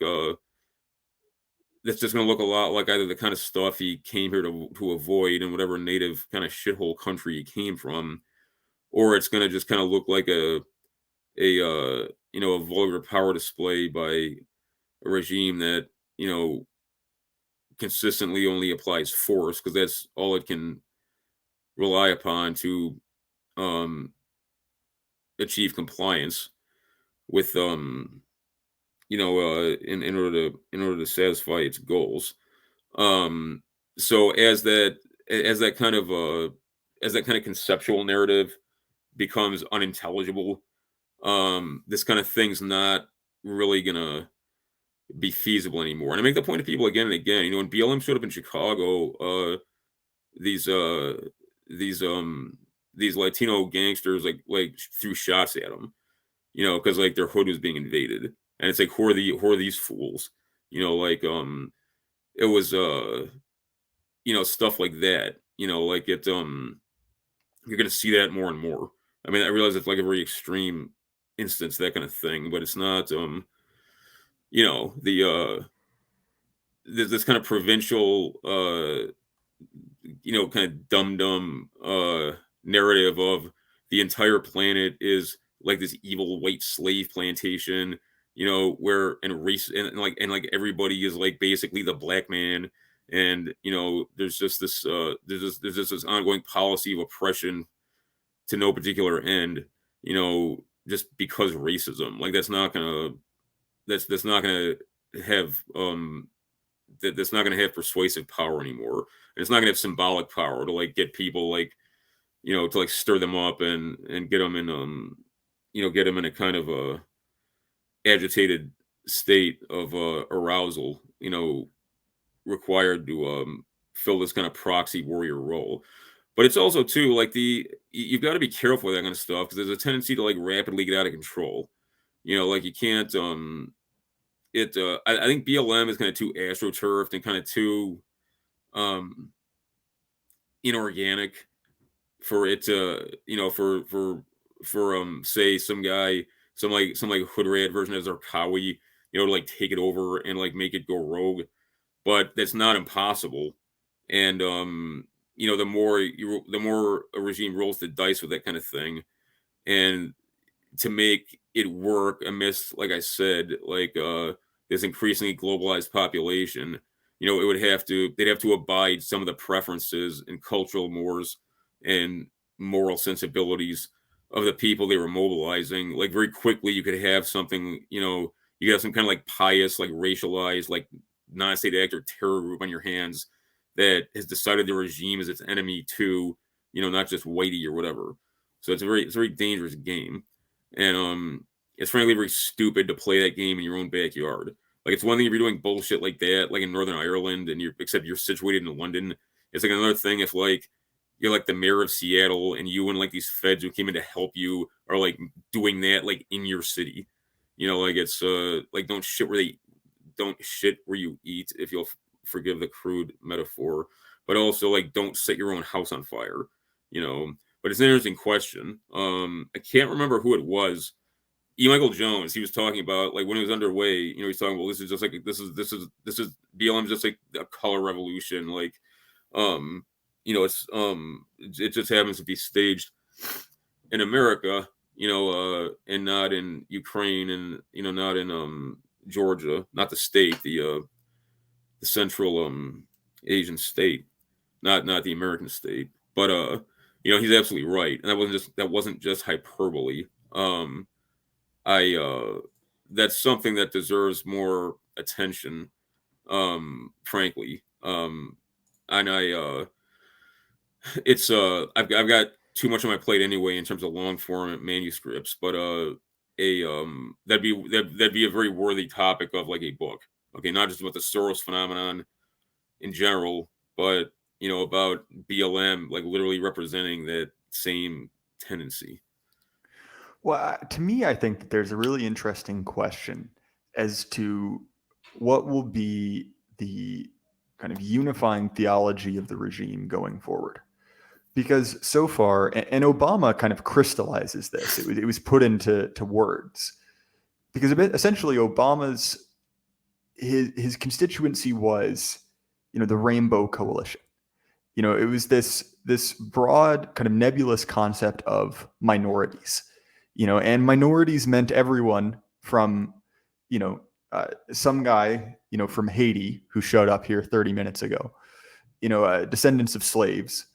that's just going to look a lot like either the kind of stuff he came here to avoid in whatever native kind of shithole country he came from, or it's going to just kind of look like a vulgar power display by a regime that consistently only applies force because that's all it can rely upon to um, achieve compliance with in order to satisfy its goals. Um, so as that kind of conceptual narrative becomes unintelligible, this kind of thing's not really gonna be feasible anymore. And I make the point to people again and again. When BLM showed up in Chicago, these uh these these Latino gangsters like threw shots at them, because like their hood was being invaded, and it's like who are these fools, like it was stuff like that, like it you're gonna see that more and more. I mean, I realize it's like a very extreme instance, that kind of thing, but it's not the this kind of provincial kind of dumb narrative of the entire planet is like this evil white slave plantation, where and race and like everybody is like basically the black man, and there's just this there's just this ongoing policy of oppression to no particular end, just because racism. Like that's not gonna have that's not gonna have persuasive power anymore. And it's not gonna have symbolic power to like get people like to like stir them up and get them in get them in a kind of a agitated state of arousal, required to fill this kind of proxy warrior role. But it's also too like you've got to be careful with that kind of stuff because there's a tendency to like rapidly get out of control. Like you can't I think BLM is kind of too astroturfed and kind of too um inorganic for it to for say some guy, some like hood rat version of Zarqawi, to like take it over and like make it go rogue. But that's not impossible. And the more a regime rolls the dice with that kind of thing, and to make it work amidst, like I said, like this increasingly globalized population, they'd have to abide some of the preferences and cultural mores and moral sensibilities of the people they were mobilizing. Like very quickly, you could have something, you have some kind of like pious, like racialized, like non-state actor terror group on your hands that has decided the regime is its enemy too, not just whitey or whatever. So it's a very dangerous game. And it's frankly very stupid to play that game in your own backyard. Like, it's one thing if you're doing bullshit like that, like in Northern Ireland, and except you're situated in London. It's like another thing if like you're like the mayor of Seattle and you and like these feds who came in to help you are like doing that like in your city. Like it's like don't shit where you eat, if you'll forgive the crude metaphor, but also like don't set your own house on fire. But it's an interesting question. I can't remember who it was. Michael Jones, he was talking about like when it was underway, he's talking about this is just like this is BLM just like a color revolution, like it's it just happens to be staged in America, and not in Ukraine, and not in Georgia, not the state, the Central Asian state, not the American state. But he's absolutely right, and that wasn't just hyperbole. That's something that deserves more attention, frankly. And it's I've got too much on my plate anyway in terms of long form manuscripts, but that'd be a very worthy topic of like a book. Okay, not just about the Soros phenomenon in general, but about BLM like literally representing that same tendency. Well, to me, I think that there's a really interesting question as to what will be the kind of unifying theology of the regime going forward. Because so far, and Obama kind of crystallizes this, it was put into words. Because essentially Obama's, his constituency was, the Rainbow Coalition. It was this broad kind of nebulous concept of minorities. And minorities meant everyone from, some guy, from Haiti who showed up here 30 minutes ago, descendants of slaves,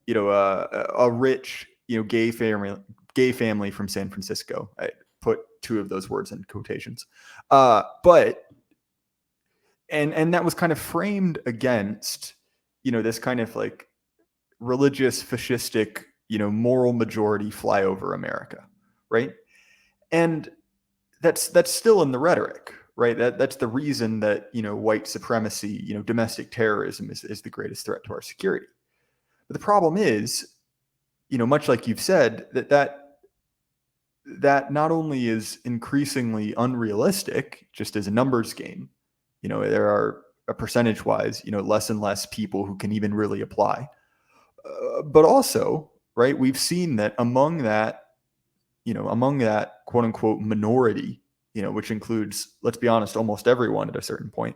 a rich, gay family from San Francisco. I put two of those words in quotations. But that was kind of framed against, this kind of like religious, fascistic, moral majority flyover America. Right. And that's still in the rhetoric, right? That's the reason that, white supremacy, domestic terrorism is the greatest threat to our security. But the problem is, much like you've said, that not only is increasingly unrealistic, just as a numbers game, there are percentage wise, less and less people who can even really apply. But also, right, we've seen that among that quote unquote minority, which includes, let's be honest, almost everyone at a certain point,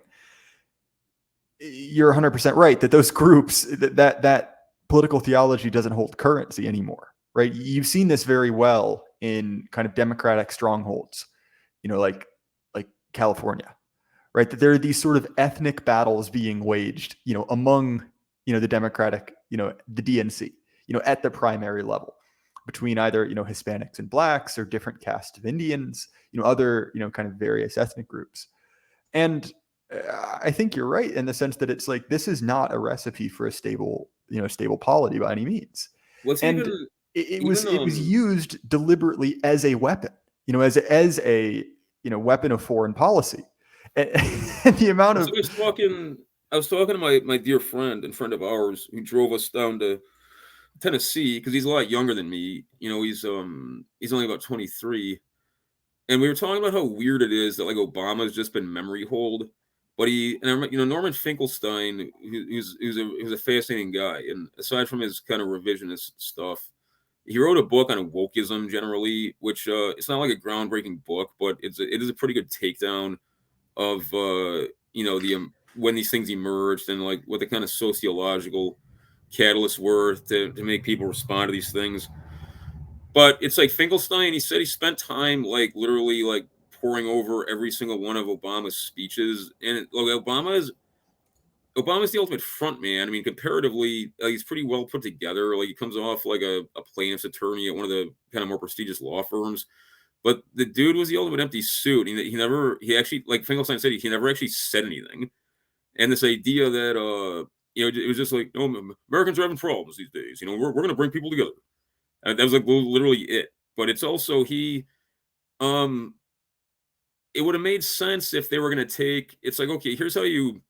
you're 100% right that those groups, that political theology doesn't hold currency anymore, right? You've seen this very well in kind of democratic strongholds, like California, right? That there are these sort of ethnic battles being waged, among, the Democratic, the DNC, at the primary level, between either, Hispanics and blacks or different castes of Indians, other, kind of various ethnic groups. And I think you're right in the sense that it's like, this is not a recipe for a stable polity by any means. It was used deliberately as a weapon, as a weapon of foreign policy. And the amount of I was talking to my dear friend and friend of ours who drove us down to Tennessee, because he's a lot younger than me. He's only about 23, and we were talking about how weird it is that like Obama's just been memory hold, but Norman Finkelstein, who's a fascinating guy, and aside from his kind of revisionist stuff, he wrote a book on wokeism generally, which it's not like a groundbreaking book, but it is a pretty good takedown of when these things emerged and like what the kind of sociological catalysts were to make people respond to these things. But it's like Finkelstein, he said he spent time like literally like poring over every single one of Obama's speeches, and Obama's the ultimate front man. I mean, comparatively, he's pretty well put together. Like he comes off like a plaintiff's attorney at one of the kind of more prestigious law firms. But the dude was the ultimate empty suit. He actually, like Finkelstein said, he never actually said anything. And this idea that it was just like, Americans are having problems these days. We're going to bring people together. And that was like literally it. But it's also it would have made sense if they were going to take. It's like, okay, here's how you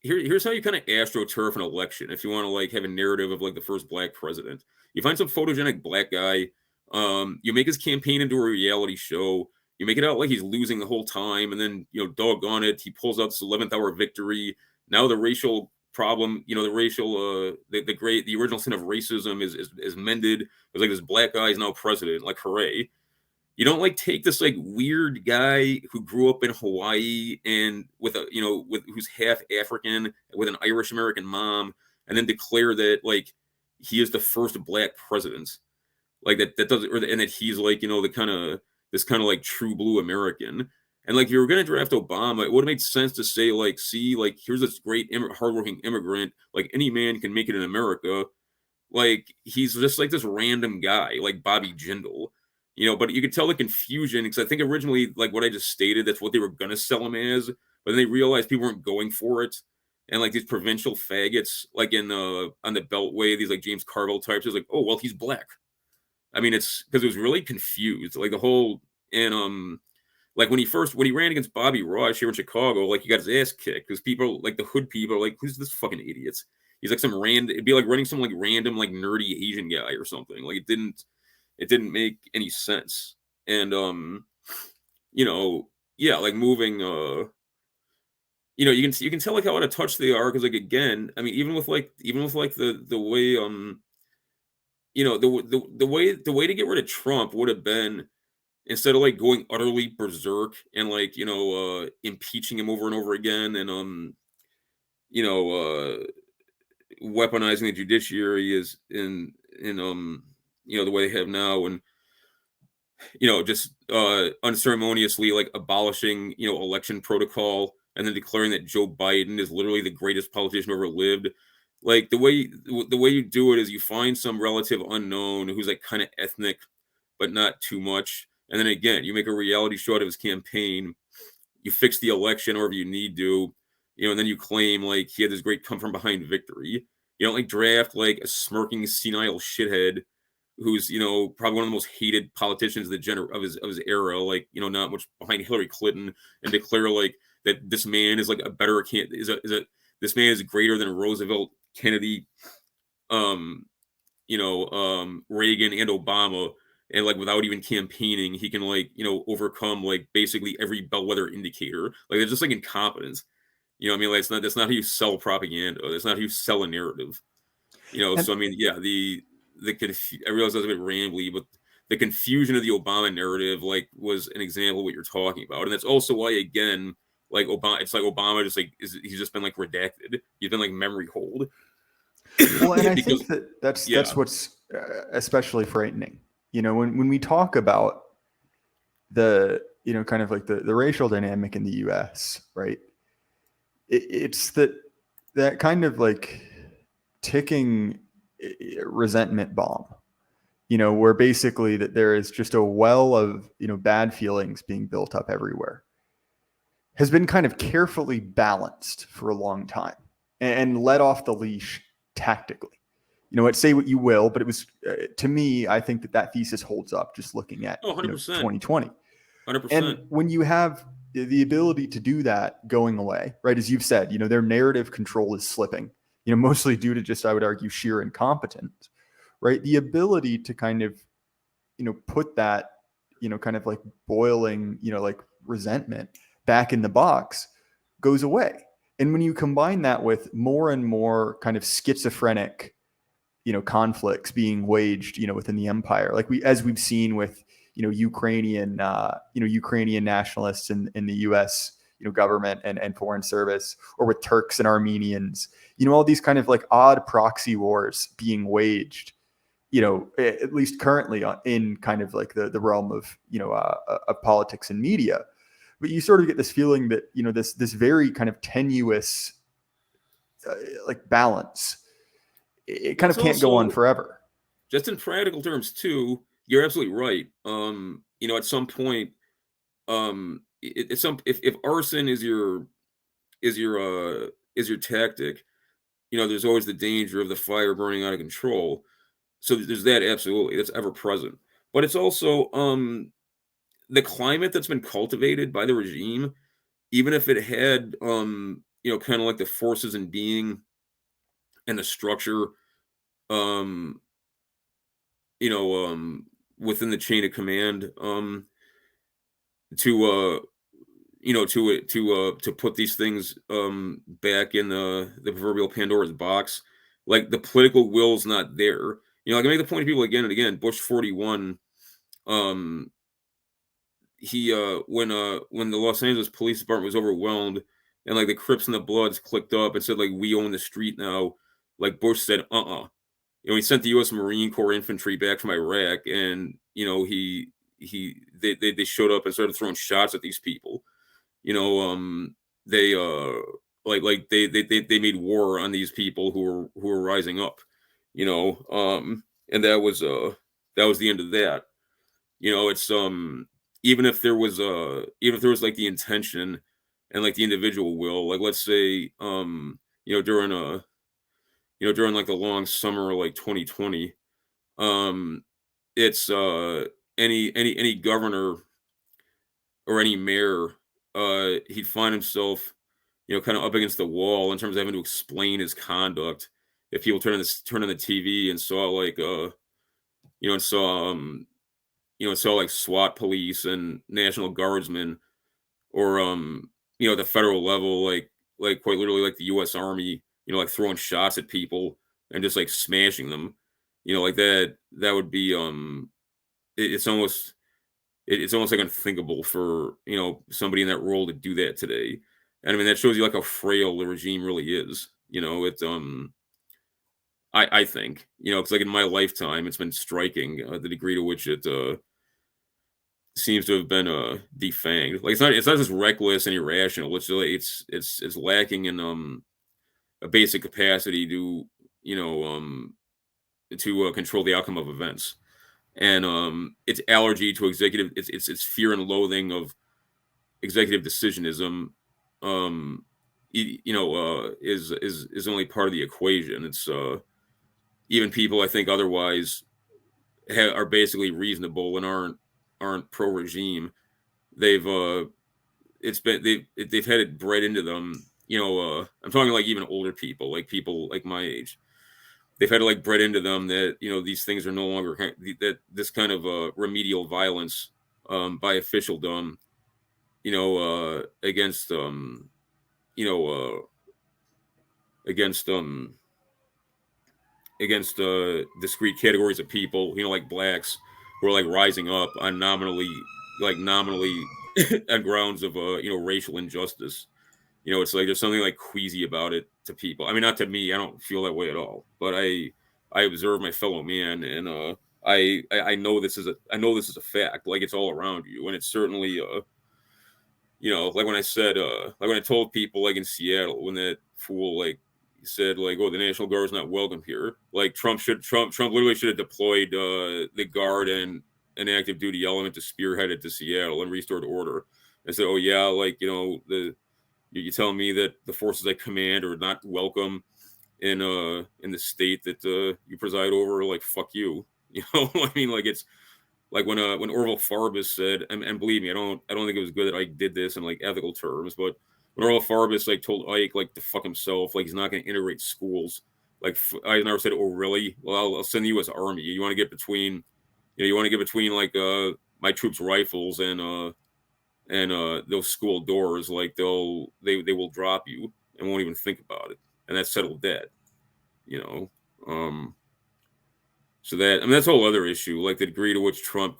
kind of astroturf an election. If you want to like have a narrative of like the first black president, you find some photogenic black guy. You make his campaign into a reality show. You make it out like he's losing the whole time, and then doggone it, he pulls out this 11th hour victory. Now the racial problem, the racial, the original sin of racism is mended. It's like this black guy is now president. Like, hooray! You don't like take this like weird guy who grew up in Hawaii and with who's half African with an Irish American mom, and then declare that like he is the first black president. Like that doesn't, and that he's like this kind of like true blue American. And like if you were gonna draft Obama, it would have made sense to say like, see, like here's this great hardworking immigrant, like any man can make it in America. Like he's just like this random guy, like Bobby Jindal, But you could tell the confusion because I think originally, like what I just stated, that's what they were gonna sell him as, but then they realized people weren't going for it. And like these provincial faggots, like in on the Beltway, these like James Carville types, is like, oh well, he's black. I mean, it's because it was really confused, like the whole and like when he ran against Bobby Rush here in Chicago, like he got his ass kicked because people like the hood people are like, who's this fucking idiot? He's like some random. It'd be like running some like random like nerdy Asian guy or something. Like it didn't make any sense. And yeah, like moving you can tell like how out of touch they are because like again, I mean even with like the way the way to get rid of Trump would have been instead of like going utterly berserk and like impeaching him over and over again and weaponizing the judiciary is in the way they have now and just unceremoniously like abolishing election protocol and then declaring that Joe Biden is literally the greatest politician who ever lived. Like the way you do it is you find some relative unknown who's like kind of ethnic, but not too much. And then again, you make a reality show out of his campaign. You fix the election, or if you need to, and then you claim like he had this great come from behind victory. You don't like draft like a smirking senile shithead who's probably one of the most hated politicians of his era. Like not much behind Hillary Clinton, and declare like that this man is like a better this man is greater than Roosevelt, Kennedy, Reagan, and Obama, and like without even campaigning, he can like overcome like basically every bellwether indicator. Like it's just like incompetence. I mean, like that's not how you sell propaganda. That's not how you sell a narrative. So I mean, yeah, I realize that's a bit rambly, but the confusion of the Obama narrative like was an example of what you're talking about, and that's also why again. Like Obama, it's like Obama just like he's just been like redacted. He's been like memory hold. Well, and I think that's what's especially frightening. When we talk about the kind of like the racial dynamic in the U.S., right? It's that kind of like ticking resentment bomb. Where basically that there is just a well of bad feelings being built up everywhere. Has been kind of carefully balanced for a long time and let off the leash tactically. Say what you will, but it was, to me, I think that thesis holds up just looking at 2020. 100%. And when you have the ability to do that going away, right, as you've said, their narrative control is slipping, mostly due to just, I would argue, sheer incompetence, right? The ability to kind of, put that, kind of like boiling, like resentment back in the box goes away. And when you combine that with more and more kind of schizophrenic, conflicts being waged, within the empire, like as we've seen with, Ukrainian nationalists in the U.S., government and foreign service, or with Turks and Armenians, all these kind of like odd proxy wars being waged, at least currently in kind of like the realm of, of politics and media. But you sort of get this feeling that, this very kind of tenuous like balance, it kind of can't go on forever. Just in practical terms too, you're absolutely right. At some point, if arson is your tactic, there's always the danger of the fire burning out of control. So there's that, absolutely, that's ever present. But it's also the climate that's been cultivated by the regime, even if it had, kind of like the forces in being and the structure, um, you know, within the chain of command, to to put these things back in the proverbial Pandora's box. Like the political will's not there. I can make the point to people again and again. Bush 41, um, he when the Los Angeles Police Department was overwhelmed and like the Crips and the Bloods clicked up and said like we own the street now, like Bush said, he sent the U.S. Marine Corps infantry back from Iraq, and they showed up and started throwing shots at these people. They they made war on these people who were rising up. And that was the end of that. It's even if there was like the intention and like the individual will, like let's say during like the long summer like 2020, it's any governor or any mayor, he'd find himself kind of up against the wall in terms of having to explain his conduct if people turn on the TV and saw like saw like SWAT police and National Guardsmen, or at the federal level, like quite literally like the U.S. Army, like throwing shots at people and just like smashing them, like that would be it's almost like unthinkable for somebody in that role to do that today. And I mean that shows you like how frail the regime really is. I think because like in my lifetime it's been striking the degree to which it seems to have been defanged. Like it's not just reckless and irrational. It's lacking in a basic capacity to control the outcome of events, and its allergy to executive, its fear and loathing of executive decisionism, is only part of the equation. It's even people I think otherwise are basically reasonable and aren't pro regime. They've had it bred into them. I'm talking like even older people, like people like my age. They've had to like bred into them that these things are no longer that this kind of remedial violence by officialdom, against against discrete categories of people, like blacks, who are like rising up on nominally on grounds of racial injustice. It's like there's something like queasy about it to people. I mean, not to me. I don't feel that way at all. But I observe my fellow man, and I know this is a fact. Like it's all around you, and it's certainly like when I said like when I told people like in Seattle when that fool like said like, oh, the National Guard's not welcome here. Like Trump literally should have deployed the Guard and an active duty element to spearhead it to Seattle and restored order. I said, oh yeah, like you telling me that the forces I command are not welcome in the state that you preside over? Like fuck you. I mean, like it's like when Orville Farbus said, and believe me, I don't think it was good that Ike did this in like ethical terms, but when Orville Farbus like told Ike like to fuck himself, like he's not going to integrate schools, like I never said, oh really? Well, I'll send the U.S. Army. You want to get between, like my troops' rifles and those school doors, like they will drop you and won't even think about it, and that's settled that. So that, I mean, that's a whole other issue, like the degree to which Trump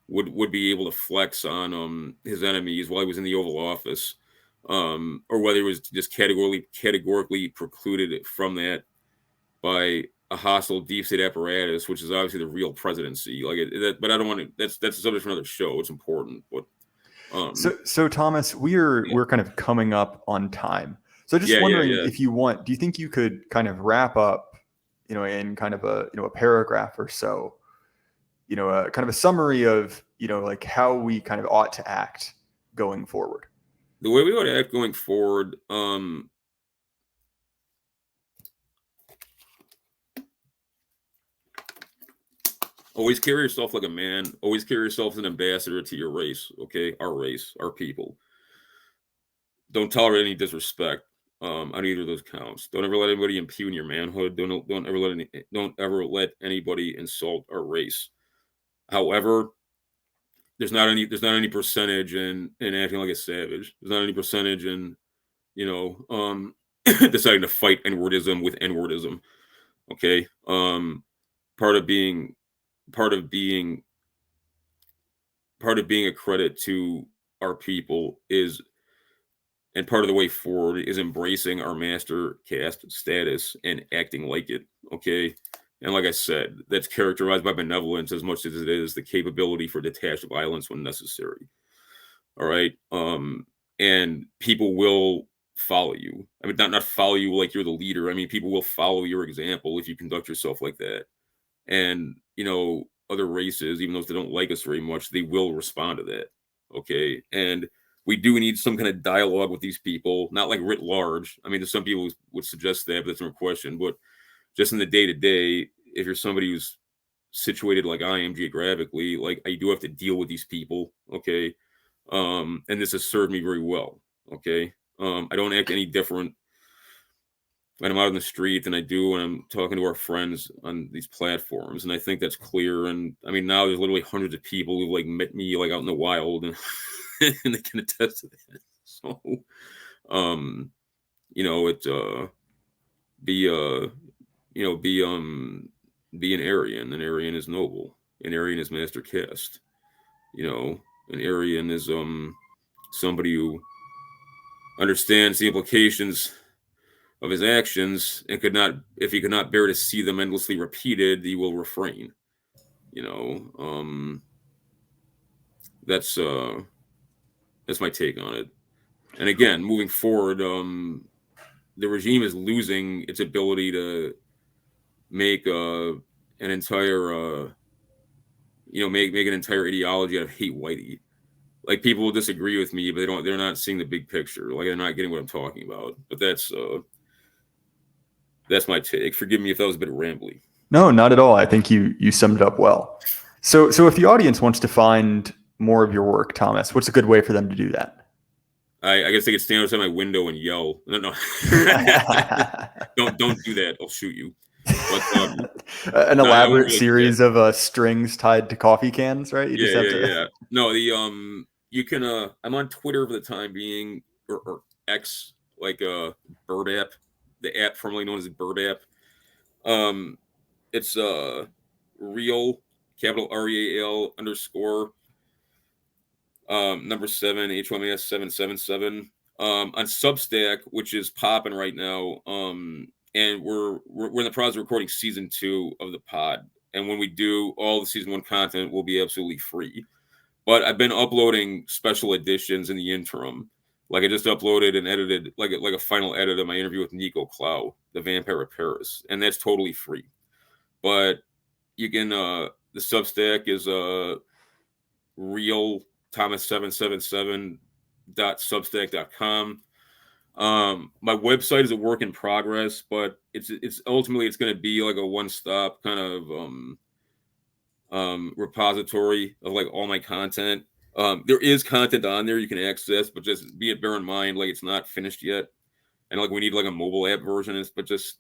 would be able to flex on his enemies while he was in the Oval Office, or whether he was just categorically precluded from that by a hostile deep state apparatus, which is obviously the real presidency. Like but I don't want to. That's a subject for another show. It's important, but. So Thomas, we're kind of coming up on time. So just wondering if you do you think you could kind of wrap up, in kind of a paragraph or so, kind of a summary of, like how we kind of ought to act going forward? The way we ought to act going forward, Always carry yourself like a man. Always carry yourself as an ambassador to your race. Okay, our race, our people. Don't tolerate any disrespect on either of those counts. Don't ever let anybody impugn your manhood. Don't ever let anybody insult our race. However, there's not any percentage in acting like a savage. There's not any percentage in deciding to fight N-wordism with N-wordism. Okay, part of being a credit to our people is, and part of the way forward is embracing our master caste status and acting like it. Okay. And like I said, that's characterized by benevolence as much as it is the capability for detached violence when necessary. All right. And people will follow you. I mean, not follow you like you're the leader. I mean, people will follow your example if you conduct yourself like that. And, other races, even those that don't like us very much, they will respond to that. Okay. And we do need some kind of dialogue with these people, not like writ large. I mean, there's some people who would suggest that, but that's no question. But just in the day to day, if you're somebody who's situated like I am geographically, like I do have to deal with these people. Okay. And this has served me very well. Okay. I don't act any different when I'm out in the street than I do when I'm talking to our friends on these platforms. And I think that's clear. And I mean, now there's literally hundreds of people who like met me like out in the wild and, and they can attest to that. So, be an Aryan. An Aryan is noble. An Aryan is master caste. An Aryan is somebody who understands the implications of his actions and if he could not bear to see them endlessly repeated, he will refrain. That's my take on it. And again, moving forward, the regime is losing its ability to make an entire make an entire ideology out of hate whitey. Like, people will disagree with me, but they're not seeing the big picture. Like, they're not getting what I'm talking about. But that's my take. Forgive me if that was a bit rambly. No, not at all. I think you summed it up well. So if the audience wants to find more of your work, Thomas, what's a good way for them to do that? I guess they could stand outside my window and yell. No. Don't do that. I'll shoot you. But, an elaborate series of strings tied to coffee cans, right? You just have to... Yeah. No, you can. I'm on Twitter for the time being, or X, like Burb app, the app formerly known as Burb app. It's real, capital REAL _ number 7 Thomas777 on Substack, which is popping right now. And we're in the process of recording season 2 of the pod. And when we do, all the season 1 content will be absolutely free. But I've been uploading special editions in the interim. Like, I just uploaded and edited like a final edit of my interview with Nico Clow, the Vampire of Paris, and that's totally free. But you can the Substack is real Thomas777.substack.com. My website is a work in progress, but it's ultimately going to be like a one-stop kind of repository of like all my content. There is content on there you can access, but just bear in mind, like, it's not finished yet, and like we need like a mobile app version. But just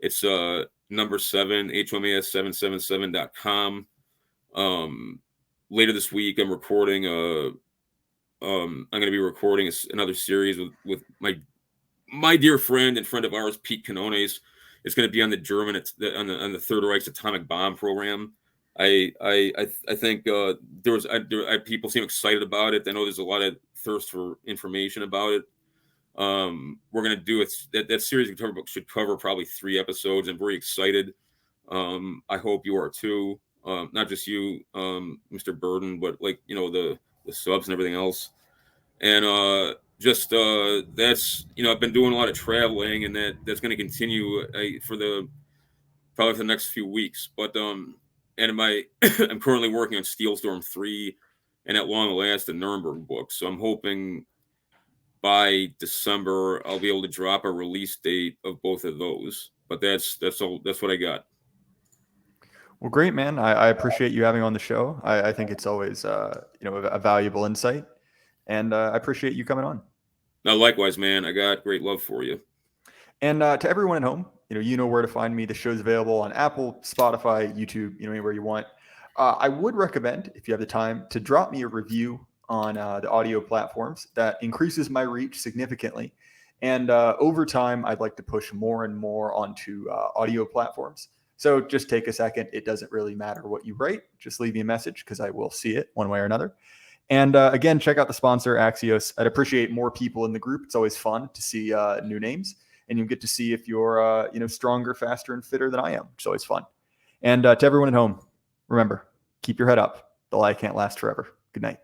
it's number 7 Thomas777.com. Later this week, I'm recording I'm going to be recording another series with my dear friend and friend of ours, Pete Canones. It's going to be on the German on the Third Reich's atomic bomb program. I think people seem excited about it. I know there's a lot of thirst for information about it. We're going to do it. That series should cover probably 3 episodes. I'm very excited. I hope you are too. Not just you, Mr. Burden, but like, the subs and everything else. And that's, I've been doing a lot of traveling, and that's going to continue for the next few weeks. But and I'm currently working on Steel Storm 3 and at long last the Nuremberg book. So I'm hoping by December I'll be able to drop a release date of both of those. But that's what I got. Well, great, man. I appreciate you having on the show. I think it's always, a valuable insight, and I appreciate you coming on. Now, likewise, man, I got great love for you. And to everyone at home, you know where to find me. The show's available on Apple, Spotify, YouTube, anywhere you want. I would recommend, if you have the time, to drop me a review on the audio platforms. That increases my reach significantly. And over time, I'd like to push more and more onto audio platforms. So just take a second. It doesn't really matter what you write. Just leave me a message because I will see it one way or another. And again, check out the sponsor, AXIOS. I'd appreciate more people in the group. It's always fun to see new names. And you get to see if you're, stronger, faster, and fitter than I am. It's always fun. And to everyone at home, remember, keep your head up. The lie can't last forever. Good night.